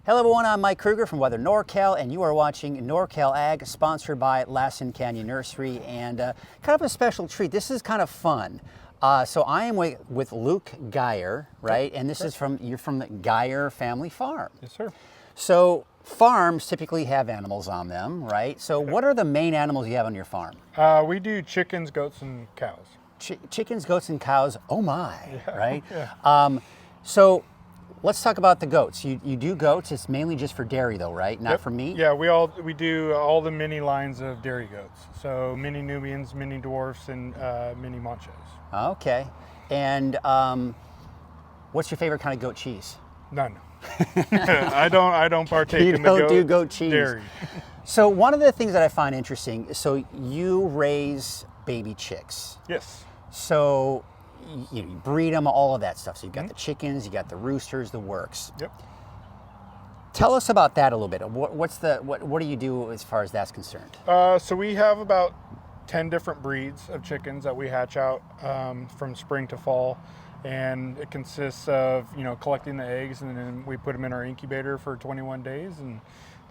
Hello everyone, I'm Mike Kruger from Weather NorCal, and you are watching NorCal Ag, sponsored by Lassen Canyon Nursery, and kind of a special treat. This is kind of fun. So I am with Luke Geyer, right? And this is you're from the Geyer Family Farms. Yes, sir. So farms typically have animals on them, right? So what are the main animals you have on your farm? We do chickens, goats, and cows. Chickens, goats, and cows. Oh my, Yeah. right? Yeah. So let's talk about the goats. You do goats. It's mainly just for dairy though, right? Not for meat? Yeah, we do all the mini lines of dairy goats. So mini Nubians, mini dwarfs, and mini Manchos. Okay. And what's your favorite kind of goat cheese? None. I don't partake in the don't do goat cheese. dairy. So one of the things that I find interesting, so you raise baby chicks. Yes. So you breed them, all of that stuff. So you've got the chickens, you got the roosters, the works. Yep. Tell us about that a little bit. What do you do as far as that's concerned? So we have about 10 different breeds of chickens that we hatch out from spring to fall, and it consists of collecting the eggs, and then we put them in our incubator for 21 days, and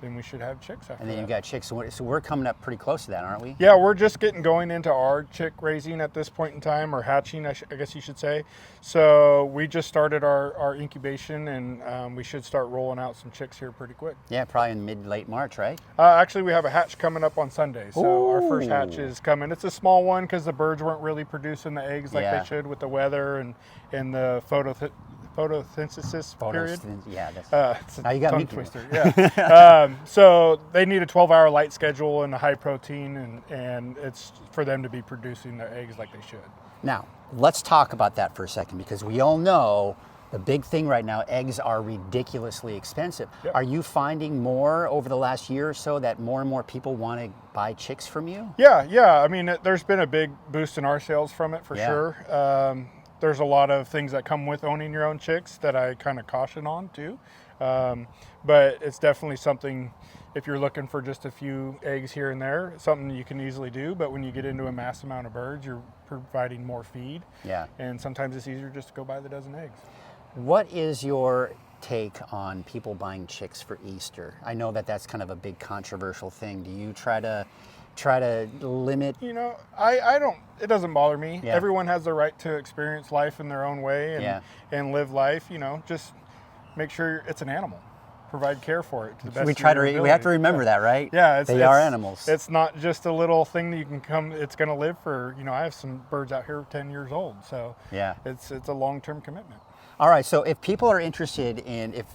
then we should have chicks after And then that. you've got chicks. So we're coming up pretty close to that, aren't we? Yeah, we're just going into our chick raising at this point in time, or hatching, I guess you should say. So we just started our incubation, and we should start rolling out some chicks here pretty quick. Yeah, probably in late March, right? Actually, we have a hatch coming up on Sunday. So our first hatch Ooh. is coming. It's a small one because the birds weren't really producing the eggs like Yeah. they should with the weather and the photosynthesis period. Yeah, that's, It's a now you got me tongue twister. Yeah. So they need a 12-hour light schedule and a high protein, and it's for them to be producing their eggs like they should. Now, let's talk about that for a second, because we all know the big thing right now, eggs are ridiculously expensive. Yep. Are you finding more over the last year or so that more and more people want to buy chicks from you? Yeah. I mean, there's been a big boost in our sales from it for Yeah. sure. There's a lot of things that come with owning your own chicks that I kind of caution on too. But it's definitely something, if you're looking for just a few eggs here and there, something you can easily do. But when you get into a mass amount of birds, you're providing more feed. Yeah. And sometimes it's easier just to go buy the dozen eggs. What is your take on people buying chicks for Easter? I know that that's kind of a big controversial thing. Do you try to limit? I don't, it doesn't bother me. Yeah. Everyone has the right to experience life in their own way and live life, just make sure it's an animal. Provide care for it to the best We of try your to. We have to remember that, right? Yeah, they are animals. It's not just a little thing that you can come. It's going to live for. I have some birds out here 10 years old, so Yeah. it's a long-term commitment. All right, so if people are interested in, if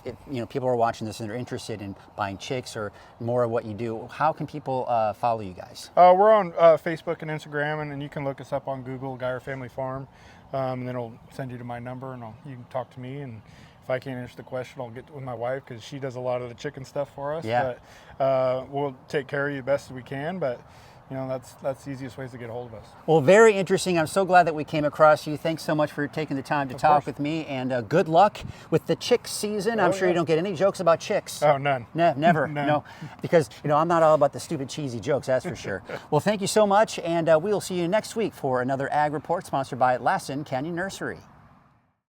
people are watching this and they're interested in buying chicks or more of what you do, how can people follow you guys? We're on Facebook and Instagram, and you can look us up on Google, Geyer Family Farm, and then it'll send you to my number, and you can talk to me. And if I can't answer the question, I'll get with my wife because she does a lot of the chicken stuff for us. Yeah. But we'll take care of you the best as we can. But that's the easiest ways to get a hold of us. Well, very interesting. I'm so glad that we came across you. Thanks so much for taking the time to talk with me, and good luck with the chick season. I'm sure you don't get any jokes about chicks. Oh, none. Never. None. No, because I'm not all about the stupid cheesy jokes, that's for sure. Well, thank you so much, and we will see you next week for another Ag Report sponsored by Lassen Canyon Nursery.